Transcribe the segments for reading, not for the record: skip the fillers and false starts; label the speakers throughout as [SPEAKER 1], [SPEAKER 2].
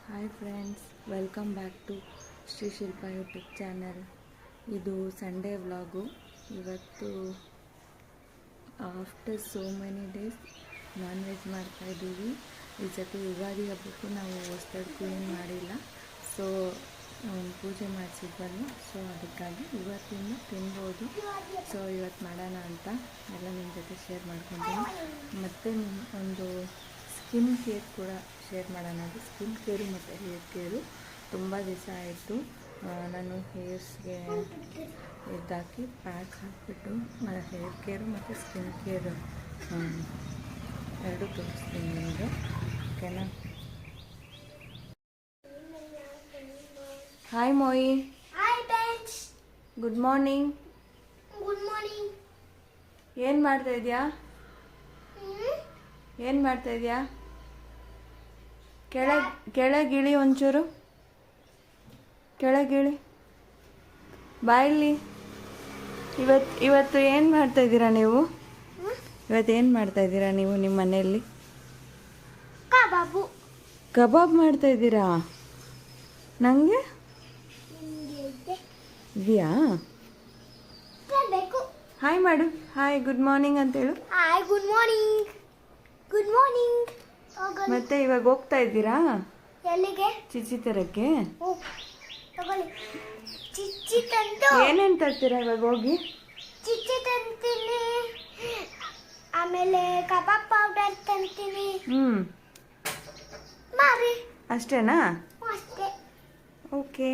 [SPEAKER 1] Hi friends, welcome back to Shri Shilpa YouTube channel. ಇದು Sunday vlog. ಇವತ್ತು after so many days non veg ಮಾಡ್ತಾಯಿದ್ದೀವಿ. ಈ ಜೊತೆ ಯುಗಾದಿ ಹಬ್ಬಕ್ಕೂ ನಾವು ಹೊಸದಕ್ಕೂ ಏನು ಮಾಡಿಲ್ಲ. ಸೊ ಪೂಜೆ ಮಾಡಿಸಿದ್ವಲ್ಲ, ಸೊ ಅದಕ್ಕಾಗಿ ಇವತ್ತಿಂದ ತಿನ್ಬೋದು. ಸೊ ಇವತ್ತು ಮಾಡೋಣ ಅಂತ ಎಲ್ಲ ನಿಮ್ಮ ಜೊತೆ ಶೇರ್ ಮಾಡ್ಕೊತೀನಿ. ಮತ್ತು ಒಂದು ಸ್ಕಿನ್ ಕೇರ್ ಕೂಡ ಶೇರ್ ಮಾಡೋಣ. ಅದು ಸ್ಕಿನ್ ಕೇರು ಮತ್ತು ಹೇರ್ ಕೇರು ತುಂಬ ದಿವಸ ಆಯಿತು. ನಾನು ಹೇರ್ಸ್ಗೆ ಇದಾಕಿ ಪ್ಯಾಕ್ ಹಾಕಿಬಿಟ್ಟು ಹೇರ್ ಕೇರು ಮತ್ತು ಸ್ಕಿನ್ ಕೇರು ಎರಡು ತೋರಿಸ್ತೀನಿ ನಿಮಗೆ, ಓಕೆನಾ? ಹಾಯ್ ಮೋಯಿ. Good morning. ಏನು ಮಾಡ್ತಾಯಿದ್ಯಾ? ಏನು ಮಾಡ್ತಾಯಿದ್ಯಾ? ಕೆಳಗಿಳಿ, ಒಂಚೂರು ಕೆಳಗಿಳಿ. ಬಾಯಲ್ಲಿ. ಇವತ್ತು ಏನು ಮಾಡ್ತಾಯಿದ್ದೀರಾ ನೀವು? ಇವತ್ತು ನೀವು ನಿಮ್ಮ ಮನೆಯಲ್ಲಿ? ಕಬಾಬ್ ಮಾಡ್ತಾಯಿದ್ದೀರಾ? ನನಗೆ ಇದೆಯಾ? ಹಾಯ್ ಮಾಡು. ಹಾಯ್, ಗುಡ್ ಮಾರ್ನಿಂಗ್ ಅಂತೇಳು.
[SPEAKER 2] Hi, good morning. Good morning.
[SPEAKER 1] ಮತ್ತೆ ಇವಾಗ ಹೋಗ್ತಾ ಇದ್ದೀರಾ
[SPEAKER 2] ಎಲ್ಲಿಗೆ?
[SPEAKER 1] ಚಿಚ್ಚಿ ತರಕ್ಕೆ.
[SPEAKER 2] ತಗೊಳ್ಳಿ ಚಿಚ್ಚಿ ತಂದು.
[SPEAKER 1] ಏನೇನು ತರ್ತೀರಾ ಇವಾಗ ಹೋಗಿ?
[SPEAKER 2] ಚಿಚ್ಚಿ ತಂತೀನಿ, ಆಮೇಲೆ ಕಬಾಬ್ ಪೌಡರ್ ತಂತೀನಿ. ಮಾರಿ
[SPEAKER 1] ಅಷ್ಟೇನಾ?
[SPEAKER 2] ಅಷ್ಟೇ.
[SPEAKER 1] ಓಕೆ.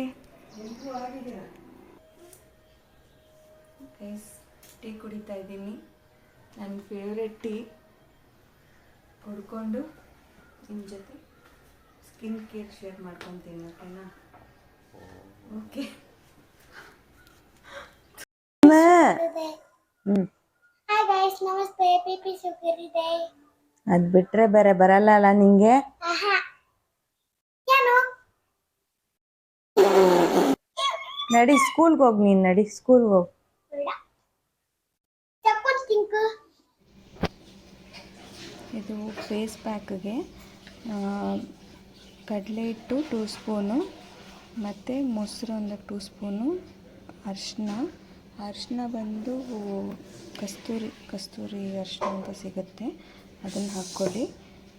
[SPEAKER 1] ಟೀ ಕುಡಿತಾ ಇದ್ದೀನಿ. ನನ್ನ ಫೇವ್ರೆಟ್ ಟೀ ಕುಡ್ಕೊಂಡು ನಿಮ್ಮ ಜೊತೆ ಸ್ಕಿನ್ ಕೇರ್ ಶೇರ್ ಮಾಡ್ಕೊತೀನಿ, ಓಕೆನಾ? ಓಕೆ.
[SPEAKER 2] ಹಾಯ್ ಗೈಸ್, ನಮಸ್ತೆ. ಪಿಪಿ ಸುಗರಿದೆ.
[SPEAKER 1] ಅದು ಬಿಟ್ರೆ ಬೇರೆ ಬರಲ್ಲ ಅಲ್ಲ ನಿಂಗೆ?
[SPEAKER 2] ಏನು?
[SPEAKER 1] ನಡಿ ಸ್ಕೂಲ್ಗೆ ಹೋಗಿ. ನೀನು ನಡಿ ಸ್ಕೂಲ್ಗೆ ಹೋಗಿ. ಇದು ಫೇಸ್ ಪ್ಯಾಕ್ಗೆ ಕಡಲೆ ಹಿಟ್ಟು 2 ಸ್ಪೂನು, ಮತ್ತು ಮೊಸರು ಒಂದು 2 ಸ್ಪೂನು, ಅರಿಶಿನ ಬಂದು ಕಸ್ತೂರಿ ಅರಿಶಿನ ಅಂತ ಸಿಗುತ್ತೆ, ಅದನ್ನು ಹಾಕ್ಕೊಳ್ಳಿ.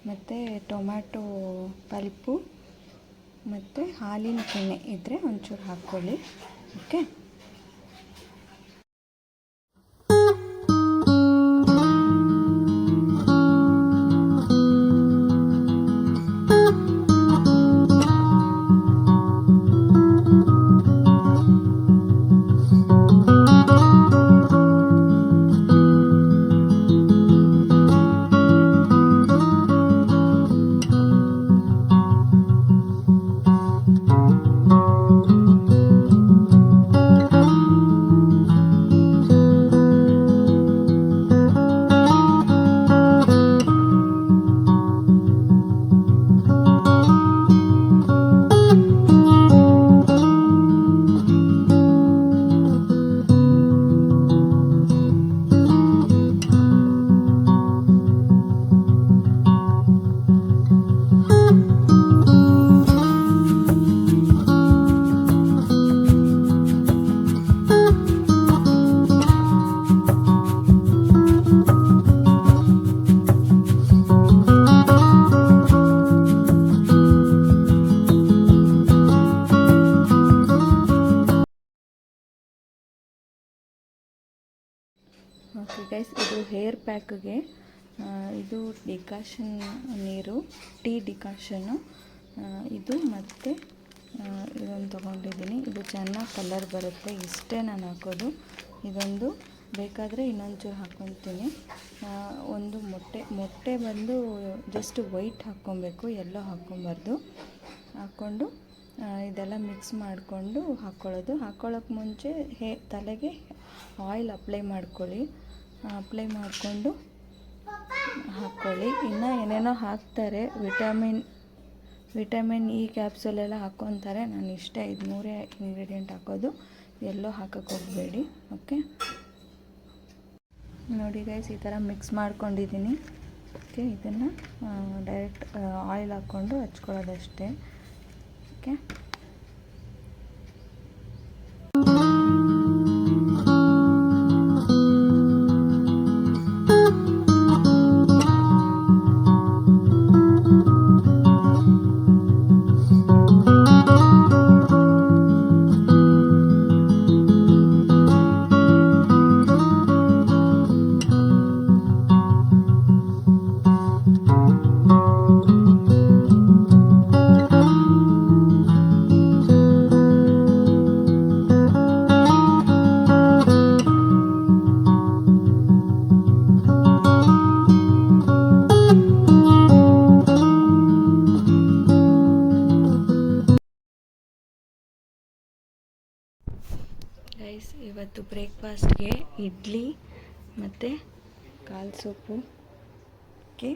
[SPEAKER 1] ಮತ್ತು ಟೊಮ್ಯಾಟೊ ಪಲ್ಪು ಮತ್ತು ಹಾಲಿನ ಕೆನೆ ಇದ್ದರೆ ಒಂಚೂರು ಹಾಕ್ಕೊಳ್ಳಿ, ಓಕೆ? ಓಕೆ ಗೈಸ್, ಇದು ಹೇರ್ ಪ್ಯಾಕ್ಗೆ ಇದು ಡಿಕಾಷನ್ ನೀರು, ಟೀ ಡಿಕಾಷನ್ನು ಇದು, ಮತ್ತು ಇದೊಂದು ತೊಗೊಂಡಿದ್ದೀನಿ. ಇದು ಚೆನ್ನಾಗಿ ಕಲರ್ ಬರುತ್ತೆ, ಇಷ್ಟೇ ನಾನು ಹಾಕೋದು. ಇದೊಂದು ಬೇಕಾದರೆ ಇನ್ನೊಂಚೂರು ಹಾಕ್ಕೊತೀನಿ. ಒಂದು ಮೊಟ್ಟೆ ಬಂದು ಜಸ್ಟ್ ವೈಟ್ ಹಾಕ್ಕೊಬೇಕು, ಎಲ್ಲೋ ಹಾಕ್ಕೊಬಾರ್ದು. ಹಾಕ್ಕೊಂಡು ಇದೆಲ್ಲ ಮಿಕ್ಸ್ ಮಾಡಿಕೊಂಡು ಹಾಕ್ಕೊಳ್ಳೋಕ್ಕೆ ಮುಂಚೆ ತಲೆಗೆ ಆಯಿಲ್ ಅಪ್ಲೈ ಮಾಡ್ಕೊಳ್ಳಿ. ಅಪ್ಲೈ ಮಾಡಿಕೊಂಡು ಹಾಕ್ಕೊಳ್ಳಿ. ಇನ್ನು ಏನೇನೋ ಹಾಕ್ತಾರೆ, ವಿಟಮಿನ್ ಇ ಕ್ಯಾಪ್ಸೂಲೆಲ್ಲ ಹಾಕ್ಕೊತಾರೆ. ನಾನು ಇಷ್ಟೇ ಇದು 3 ಇಂಗ್ರೀಡಿಯೆಂಟ್ ಹಾಕೋದು, ಎಲ್ಲೋ ಹಾಕೋಕ್ಕೆ ಹೋಗಬೇಡಿ, ಓಕೆ? ನೋಡಿ ಗೈಸ್, ಈ ಥರ ಮಿಕ್ಸ್ ಮಾಡ್ಕೊಂಡಿದ್ದೀನಿ. ಓಕೆ, ಇದನ್ನು ಡೈರೆಕ್ಟ್ ಆಯಿಲ್ ಹಾಕ್ಕೊಂಡು ಹಚ್ಕೊಳ್ಳೋದಷ್ಟೇ. ಓಕೆ, ಗೈಸ್, ಇವತ್ತು ಬ್ರೇಕ್ಫಾಸ್ಟ್ಗೆ ಇಡ್ಲಿ ಮತ್ತು ಕಾಲು ಸೊಪ್ಪು. ಓಕೆ,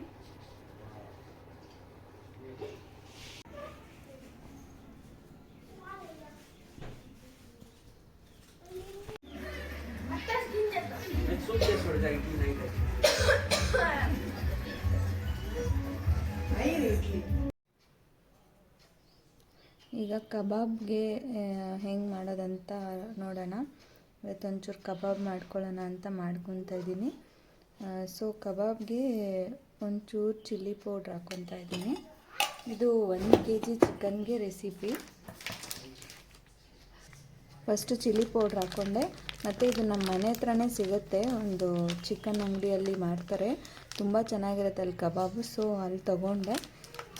[SPEAKER 1] ಈಗ ಕಬಾಬ್ಗೆ ಹೆಂಗೆ ಮಾಡೋದಂತ ನೋಡೋಣ. ಇವತ್ತೊಂಚೂರು ಕಬಾಬ್ ಮಾಡ್ಕೊಳ್ಳೋಣ ಅಂತ ಮಾಡ್ಕೊತಾ ಇದ್ದೀನಿ. ಸೊ ಕಬಾಬ್ಗೆ ಒಂಚೂರು ಚಿಲ್ಲಿ ಪೌಡ್ರ್ ಹಾಕ್ಕೊತಾ ಇದ್ದೀನಿ. ಇದು 1 kg ಚಿಕನ್ಗೆ ರೆಸಿಪಿ. ಫಸ್ಟು ಚಿಲ್ಲಿ ಪೌಡ್ರ್ ಹಾಕ್ಕೊಂಡೆ, ಮತ್ತು ಇದು ನಮ್ಮ ಮನೆ ಹತ್ರನೇ ಸಿಗುತ್ತೆ, ಒಂದು ಚಿಕನ್ ಅಂಗಡಿಯಲ್ಲಿ ಮಾಡ್ತಾರೆ, ತುಂಬ ಚೆನ್ನಾಗಿರುತ್ತೆ ಅಲ್ಲಿ ಕಬಾಬು. ಸೊ ಅಲ್ಲಿ ತೊಗೊಂಡೆ.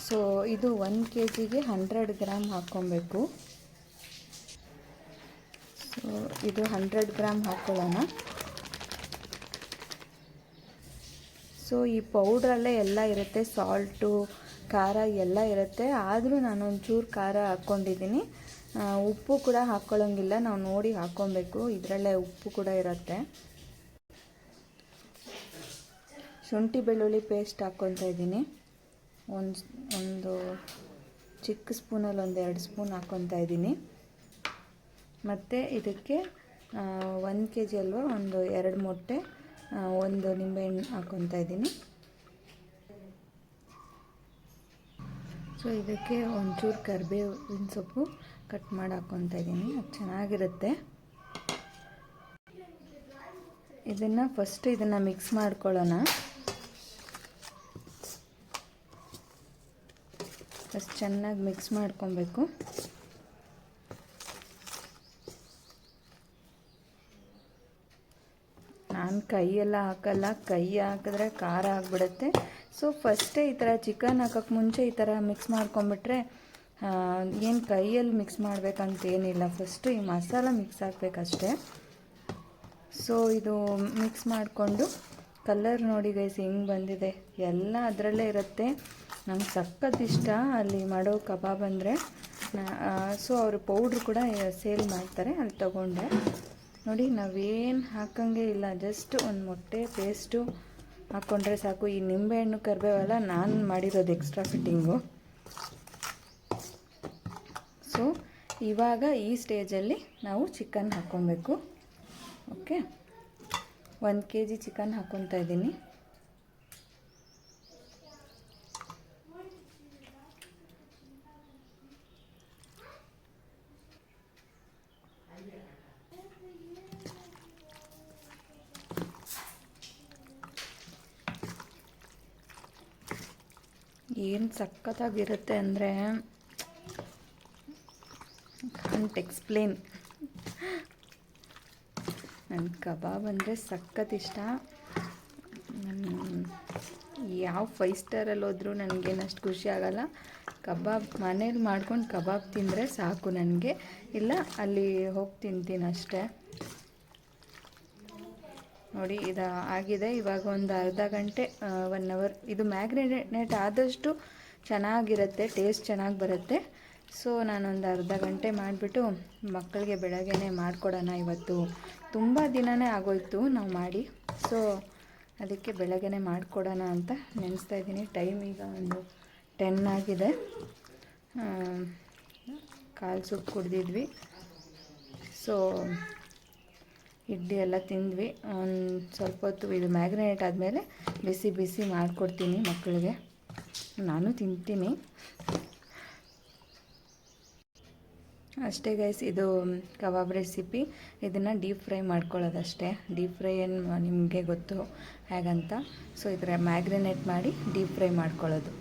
[SPEAKER 1] ಸೊ ಇದು 1 kgಗೆ 100 ಗ್ರಾಮ್ ಹಾಕ್ಕೊಬೇಕು. ಸೊ ಇದು 100 ಗ್ರಾಮ್ ಹಾಕ್ಕೊಳ್ಳೋಣ. ಸೊ ಈ ಪೌಡ್ರಲ್ಲೇ ಎಲ್ಲ ಇರುತ್ತೆ, ಸಾಲ್ಟು, ಖಾರ ಎಲ್ಲ ಇರುತ್ತೆ. ಆದರೂ ನಾನು ಒಂಚೂರು ಖಾರ ಹಾಕ್ಕೊಂಡಿದ್ದೀನಿ. ಉಪ್ಪು ಕೂಡ ಹಾಕ್ಕೊಳ್ಳೋಂಗಿಲ್ಲ, ನಾವು ನೋಡಿ ಹಾಕ್ಕೊಬೇಕು, ಇದರಲ್ಲೇ ಉಪ್ಪು ಕೂಡ ಇರುತ್ತೆ. ಶುಂಠಿ ಬೆಳ್ಳುಳ್ಳಿ ಪೇಸ್ಟ್ ಹಾಕ್ಕೊತಾ ಇದ್ದೀನಿ. ಒಂದು ಚಿಕ್ಕ ಸ್ಪೂನಲ್ಲಿ 1-2 ಸ್ಪೂನ್ ಹಾಕ್ಕೊತಾ ಇದ್ದೀನಿ. ಮತ್ತು ಇದಕ್ಕೆ 1 kg ಅಲ್ವಾ, ಒಂದು 2 ಮೊಟ್ಟೆ, 1 ನಿಂಬೆಹಣ್ಣು ಹಾಕ್ಕೊತಾ ಇದ್ದೀನಿ. ಸೊ ಇದಕ್ಕೆ ಒಂಚೂರು ಕರಿಬೇವಿನ ಸೊಪ್ಪು ಕಟ್ ಮಾಡಿ ಹಾಕ್ಕೊತಾ ಇದ್ದೀನಿ, ಅದು ಚೆನ್ನಾಗಿರುತ್ತೆ. ಇದನ್ನು ಮಿಕ್ಸ್ ಮಾಡ್ಕೊಳ್ಳೋಣ. ಫಸ್ಟ್ ಚೆನ್ನಾಗಿ ಮಿಕ್ಸ್ ಮಾಡ್ಕೊಬೇಕು. ನಾನು ಕೈಯೆಲ್ಲ ಹಾಕಲ್ಲ, ಕೈ ಹಾಕಿದ್ರೆ ಖಾರ ಆಗಿಬಿಡುತ್ತೆ. ಸೊ ಫಸ್ಟೇ ಈ ಥರ ಚಿಕನ್ ಹಾಕೋಕ್ಕೆ ಮುಂಚೆ ಈ ಥರ ಮಿಕ್ಸ್ ಮಾಡ್ಕೊಂಬಿಟ್ರೆ ಏನು ಕೈಯಲ್ಲಿ ಮಿಕ್ಸ್ ಮಾಡಬೇಕಂತೇನಿಲ್ಲ, ಫಸ್ಟು ಈ ಮಸಾಲ ಮಿಕ್ಸ್ ಹಾಕಬೇಕಷ್ಟೆ. ಸೊ ಇದು ಮಿಕ್ಸ್ ಮಾಡಿಕೊಂಡು ಕಲರ್ ನೋಡಿ ಗೈಸ್ ಹೆಂಗೆ ಬಂದಿದೆ, ಎಲ್ಲ ಅದರಲ್ಲೇ ಇರುತ್ತೆ. ನಂಗೆ ಸಖತ್ ಇಷ್ಟ ಅಲ್ಲಿ ಮಾಡೋ ಕಬಾಬ್ ಅಂದರೆ. ಸೊ ಅವರು ಪೌಡ್ರ್ ಕೂಡ ಸೇಲ್ ಮಾಡ್ತಾರೆ, ಅಲ್ಲಿ ತೊಗೊಂಡೆ. ನೋಡಿ, ನಾವೇನು ಹಾಕಂಗೆ ಇಲ್ಲ, ಜಸ್ಟ್ ಒಂದು ಮೊಟ್ಟೆ ಪೇಸ್ಟು ಹಾಕ್ಕೊಂಡ್ರೆ ಸಾಕು. ಈ ನಿಂಬೆಹಣ್ಣು ಕರಿಬೇವೆಲ್ಲ ನಾನು ಮಾಡಿರೋದು ಎಕ್ಸ್ಟ್ರಾ ಫಿಟ್ಟಿಂಗು. ಸೊ ಇವಾಗ ಈ ಸ್ಟೇಜಲ್ಲಿ ನಾವು ಚಿಕನ್ ಹಾಕ್ಕೊಬೇಕು. ಓಕೆ, 1 kg ಚಿಕನ್ ಹಾಕ್ಕೊತಾ ಇದ್ದೀನಿ. ಏನು ಸಖತ್ತಾಗಿರುತ್ತೆ ಅಂದರೆ ಕಾಂಟ್ ಎಕ್ಸ್ಪ್ಲೇನ್. ನನ್ನ ಕಬಾಬ್ ಅಂದರೆ ಸಖತ್ ಇಷ್ಟ. ಯಾವ 5 ಸ್ಟಾರಲ್ಲಿ ಹೋದರೂ ನನಗೇನಷ್ಟು ಖುಷಿ ಆಗೋಲ್ಲ. ಕಬಾಬ್ ಮನೇಲಿ ಮಾಡ್ಕೊಂಡು ಕಬಾಬ್ ತಿಂದರೆ ಸಾಕು ನನಗೆ, ಇಲ್ಲ ಅಲ್ಲಿ ಹೋಗಿ ತಿಂತೀನಿ ಅಷ್ಟೇ. ನೋಡಿ, ಇದು ಆಗಿದೆ. ಇವಾಗ ಒಂದು ಅರ್ಧ ಗಂಟೆ 1 ಅವರ್ ಇದು ಮ್ಯಾಗ್ನೇಟ್ ಆದಷ್ಟು ಚೆನ್ನಾಗಿರುತ್ತೆ, ಟೇಸ್ಟ್ ಚೆನ್ನಾಗಿ ಬರುತ್ತೆ. ಸೊ ನಾನೊಂದು ಅರ್ಧ ಗಂಟೆ ಮಾಡಿಬಿಟ್ಟು ಮಕ್ಕಳಿಗೆ ಬೆಳಗ್ಗೆನೇ ಮಾಡಿಕೊಡೋಣ. ಇವತ್ತು ತುಂಬ ದಿನವೇ ಆಗೋಯ್ತು ನಾವು ಮಾಡಿ, ಸೊ ಅದಕ್ಕೆ ಬೆಳಗ್ಗೆನೇ ಮಾಡಿಕೊಡೋಣ ಅಂತ ನೆನೆಸ್ತಾ ಇದ್ದೀನಿ. ಟೈಮ್ ಈಗ ಒಂದು 10 ಆಗಿದೆ. ಕಾಲು ಸೂಪ್ ಕುಡಿದಿದ್ವಿ. ಸೊ ಇಡ್ಲಿ ಎಲ್ಲ ತಿಂದ್ವಿ. ಒಂದು ಸ್ವಲ್ಪ ಹೊತ್ತು ಇದು ಮ್ಯಾಗ್ರಿನೇಟ್ ಆದಮೇಲೆ ಬಿಸಿ ಬಿಸಿ ಮಾಡಿಕೊಡ್ತೀನಿ ಮಕ್ಕಳಿಗೆ, ನಾನು ತಿಂತೀನಿ ಅಷ್ಟೇ ಗೈಸ್. ಇದು ಕಬಾಬ್ ರೆಸಿಪಿ. ಇದನ್ನು ಡೀಪ್ ಫ್ರೈ ಮಾಡ್ಕೊಳ್ಳೋದಷ್ಟೇ. ಡೀಪ್ ಫ್ರೈ ಏನು ನಿಮಗೆ ಗೊತ್ತು ಹೇಗಂತ. ಸೊ ಇದರ ಮ್ಯಾಗ್ರಿನೇಟ್ ಮಾಡಿ ಡೀಪ್ ಫ್ರೈ ಮಾಡ್ಕೊಳ್ಳೋದು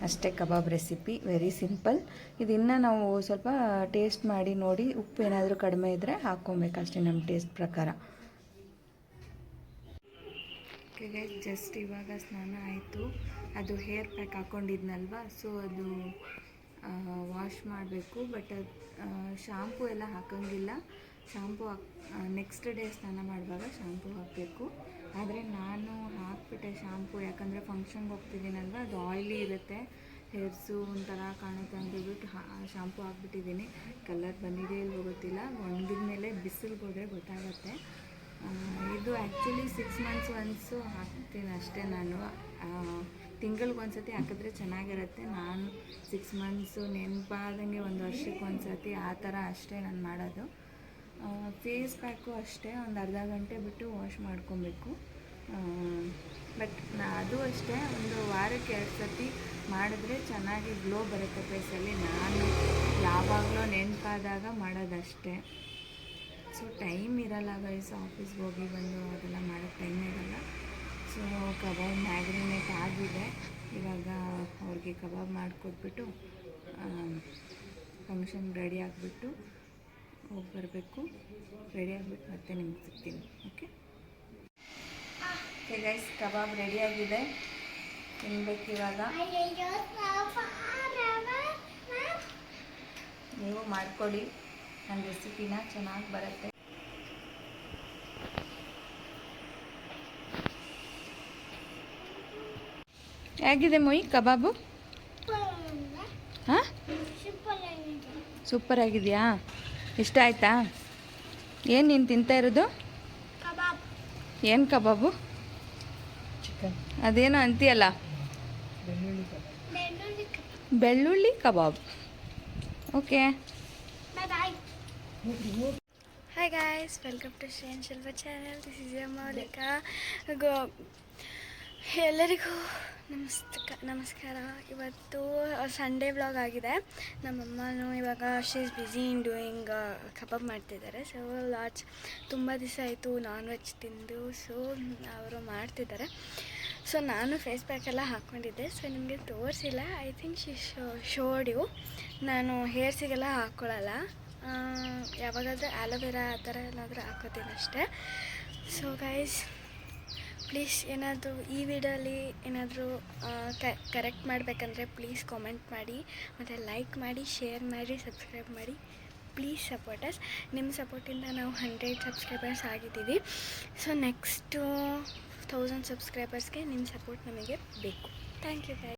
[SPEAKER 1] ಅಷ್ಟೇ ಕಬಾಬ್ ರೆಸಿಪಿ. Very simple. ಇದನ್ನು ನಾವು ಸ್ವಲ್ಪ ಟೇಸ್ಟ್ ಮಾಡಿ ನೋಡಿ, ಉಪ್ಪು ಏನಾದರೂ ಕಡಿಮೆ ಇದ್ದರೆ ಹಾಕ್ಕೊಬೇಕಷ್ಟೇ ನಮ್ಮ ಟೇಸ್ಟ್ ಪ್ರಕಾರ. ಓಕೆ, ಜಸ್ಟ್ ಇವಾಗ ಸ್ನಾನ ಆಯಿತು. ಅದು ಹೇರ್ ಪ್ಯಾಕ್ ಹಾಕ್ಕೊಂಡಿದ್ನಲ್ವ, ಸೊ ಅದು ವಾಶ್ ಮಾಡಬೇಕು. ಬಟ್ ಶಾಂಪೂ ಎಲ್ಲ ಹಾಕೋಂಗಿಲ್ಲ. ಶಾಂಪೂ ನೆಕ್ಸ್ಟ್ ಡೇ ಸ್ನಾನ ಮಾಡುವಾಗ ಶಾಂಪೂ ಹಾಕಬೇಕು. ಆದರೆ ನಾನು ಹಾಕ್ಬಿಟ್ಟೆ ಶಾಂಪೂ, ಯಾಕಂದರೆ ಫಂಕ್ಷನ್ಗೆ ಹೋಗ್ತಿದ್ದೀನಲ್ವ, ಅದು ಆಯಿಲಿ ಇರುತ್ತೆ, ಹೇರ್ಸು ಒಂಥರ ಕಾಣುತ್ತೆ ಅಂತ ಹೇಳ್ಬಿಟ್ಟು ಶಾಂಪೂ ಹಾಕ್ಬಿಟ್ಟಿದ್ದೀನಿ. ಕಲರ್ ಬಂದಿದೆ ಇಲ್ವೋ ಗೊತ್ತಿಲ್ಲ. ಒಣಗಿದ ಮೇಲೆ ಬಿಸಿಲಿಗೆ ಹೋದರೆ ಗೊತ್ತಾಗುತ್ತೆ. ಇದು ಆ್ಯಕ್ಚುಲಿ 6 months ಒನ್ಸು ಹಾಕ್ತೀನಿ ಅಷ್ಟೇ ನಾನು. ತಿಂಗಳಿಗೊಂದು ಸತಿ ಹಾಕಿದ್ರೆ ಚೆನ್ನಾಗಿರುತ್ತೆ. ನಾನು 6 months ನೆನಪಾದಂಗೆ 1 ವರ್ಷಕ್ಕೆ ಒಂದು ಸತಿ ಆ ಥರ ಅಷ್ಟೇ ನಾನು ಮಾಡೋದು. ಫೇಸ್ ಪ್ಯಾಕು ಅಷ್ಟೇ, ಒಂದು ಅರ್ಧ ಗಂಟೆ ಬಿಟ್ಟು ವಾಶ್ ಮಾಡ್ಕೊಬೇಕು. ಬಟ್ ಅದು ಅಷ್ಟೇ, ಒಂದು ವಾರಕ್ಕೆ 2 ಸತಿ ಮಾಡಿದ್ರೆ ಚೆನ್ನಾಗಿ ಗ್ಲೋ ಬರುತ್ತೆ ಫೇಸಲ್ಲಿ. ನಾನು ಯಾವಾಗಲೂ ನೆನಪಾದಾಗ ಮಾಡೋದಷ್ಟೇ. ಸೊ ಟೈಮ್ ಇರಲ್ಲ ಗೈಸ್, ಆಫೀಸ್ಗೆ ಹೋಗಿ ಬಂದು ಅದೆಲ್ಲ ಮಾಡೋಕ್ಕೆ ಟೈಮ್ ಇರಲ್ಲ. ಸೊ ಕಬಾಬ್ ಮ್ಯಾಗ್ರಿನೇಟ್ ಆಗಿದೆ. ಇವಾಗ ಅವ್ರಿಗೆ ಕಬಾಬ್ ಮಾಡಿಕೊಟ್ಬಿಟ್ಟು ಫಂಕ್ಷನ್ ರೆಡಿ ಆಗಿಬಿಟ್ಟು ಹೋಗಿ ಬರಬೇಕು. ರೆಡಿ ಆಗಿಬಿಟ್ಟು ಮತ್ತೆ ನಿಮ್ಗೆ ಸಿಗ್ತೀನಿ. ಓಕೆ ಗೈಸ್, ಕಬಾಬ್ ರೆಡಿಯಾಗಿದೆ, ತಿನ್ಬೇಕು ಇವಾಗ. ನೀವು ಮಾಡಿಕೊಡಿ ನನ್ನ ರೆಸಿಪಿನ, ಚೆನ್ನಾಗಿ ಬರುತ್ತೆ. ಹೇಗಿದೆ ಮೊಯ್ ಕಬಾಬು? ಹಾಂ, ಸೂಪರ್ ಆಗಿದೆಯಾ? ಇಷ್ಟ ಆಯ್ತಾ? ಏನು ನೀನು ತಿಂತಾ ಇರೋದು? ಏನು ಕಬಾಬು? ಚಿಕನ್. ಅದೇನೋ ಅಂತೀಯಲ್ಲ, ಬೆಳ್ಳುಳ್ಳಿ kebab. Okay,
[SPEAKER 2] Hi guys, welcome to Shri and Shilva channel. This is your Malika. ಎಲ್ಲರಿಗೂ ನಮಸ್ಕಾರ. ಇವತ್ತು ಸಂಡೇ ವ್ಲಾಗ್ ಆಗಿದೆ. ನಮ್ಮಮ್ಮನೂ ಇವಾಗ she is busy in doing kebab ಮಾಡ್ತಿದ್ದಾರೆ. ಸೊ ತುಂಬ ದಿವಸ ಆಯಿತು ನಾನ್ ವೆಜ್ ತಿಂದು. ಸೊ ಅವರು ಮಾಡ್ತಿದ್ದಾರೆ. ಸೊ ನಾನು ಫೇಸ್ ಪ್ಯಾಕೆಲ್ಲ ಹಾಕ್ಕೊಂಡಿದ್ದೆ. ಸೊ ನಿಮಗೆ ತೋರಿಸಿಲ್ಲ, I think she showed you. ನಾನು ಹೇರ್ಸಿಗೆಲ್ಲ ಹಾಕ್ಕೊಳ್ಳಲ್ಲ, ಯಾವಾಗಾದರೂ ಆಲೋವೆರಾ ಆ ಥರ ಏನಾದರೂ ಹಾಕೋತೀನಿ ಅಷ್ಟೇ. ಸೊ ಗೈಸ್, ಪ್ಲೀಸ್ ಏನಾದರೂ ಈ ವಿಡಿಯೋಲಿ ಏನಾದರೂ ಕರೆಕ್ಟ್ ಮಾಡಬೇಕಂದ್ರೆ ಪ್ಲೀಸ್ ಕಾಮೆಂಟ್ ಮಾಡಿ, ಮತ್ತು ಲೈಕ್ ಮಾಡಿ, ಶೇರ್ ಮಾಡಿ, ಸಬ್ಸ್ಕ್ರೈಬ್ ಮಾಡಿ. Please support us. ನಿಮ್ಮ ಸಪೋರ್ಟಿಂದ ನಾವು 100 ಸಬ್ಸ್ಕ್ರೈಬರ್ಸ್ ಆಗಿದ್ದೀವಿ. ಸೊ ನೆಕ್ಸ್ಟು 1000 ಸಬ್ಸ್ಕ್ರೈಬರ್ಸ್ಗೆ ನಿಮ್ಮ ಸಪೋರ್ಟ್ ನಮಗೆ ಬೇಕು. Thank you guys.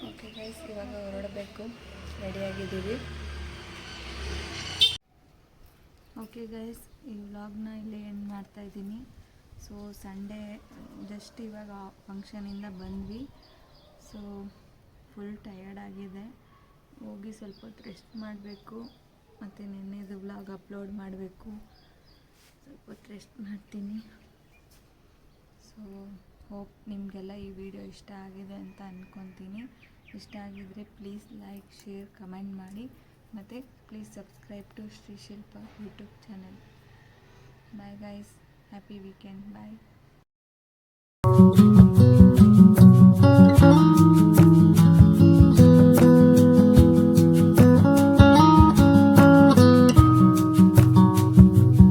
[SPEAKER 1] Okay guys, ಇವಾಗ ಹೊರಡಬೇಕು, ರೆಡಿಯಾಗಿದ್ದೀವಿ. ಓಕೆ ಗೈಸ್, ಈ ವ್ಲಾಗ್ನ ಇಲ್ಲಿ ಎಂಡ್ ಮಾಡ್ತಾಯಿದ್ದೀನಿ. ಸೊ ಸಂಡೇ ಜಸ್ಟ್ ಇವಾಗ ಫಂಕ್ಷನಿಂದ ಬಂದ್ವಿ. ಸೊ ಫುಲ್ ಟಯರ್ಡ್ ಆಗಿದೆ. ಹೋಗಿ ಸ್ವಲ್ಪ ಹೊತ್ತು ರೆಸ್ಟ್ ಮಾಡಬೇಕು, ಮತ್ತು ನಿನ್ನೆದು ವ್ಲಾಗ್ ಅಪ್ಲೋಡ್ ಮಾಡಬೇಕು. ಸ್ವಲ್ಪ ಹೊತ್ತು ರೆಸ್ಟ್ ಮಾಡ್ತೀನಿ. ಸೊ ಹೋಪ್ ನಿಮಗೆಲ್ಲ ಈ ವಿಡಿಯೋ ಇಷ್ಟ ಆಗಿದೆ ಅಂತ ಅಂದ್ಕೊತೀನಿ. ಇಷ್ಟ ಆಗಿದರೆ ಪ್ಲೀಸ್ ಲೈಕ್, ಶೇರ್, ಕಮೆಂಟ್ ಮಾಡಿ, ಮತ್ತು please subscribe to Shri Shilpa YouTube channel. Bye guys, happy weekend, bye.